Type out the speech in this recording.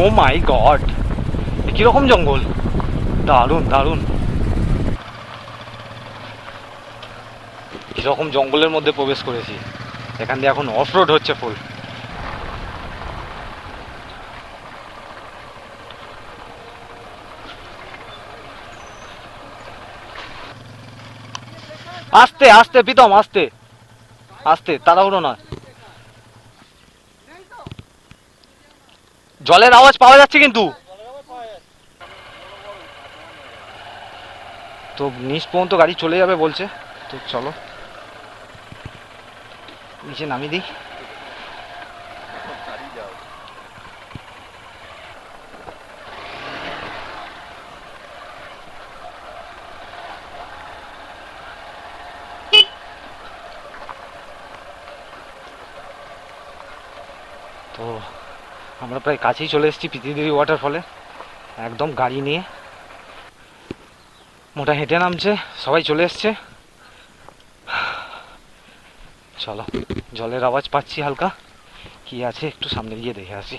ও মাই god, কিরকম জঙ্গল, দারুণ দারুণ। কিরকম জঙ্গলের মধ্যে প্রবেশ করেছি। এখান দিয়ে এখন অফ রোড হচ্ছে ফুল। আস্তে আস্তে প্রীতম, আস্তে আস্তে, তাড়াহুড়ো না। জলের আওয়াজ পাওয়া যাচ্ছে কিন্তু। তো নিচ পর্যন্ত গাড়ি চলে যাবে বলছে, তো চলো নিচে নামিয়ে দিই। তো আমরা প্রায় কাছেই চলে এসেছি প্রীতিদেবী ওয়াটারফলে। একদম গাড়ি নিয়ে মোটা হেঁটে নামছে, সবাই চলে এসছে। চলো, জলের আওয়াজ পাচ্ছি হালকা, কি আছে একটু সামনে গিয়ে দেখে আসি।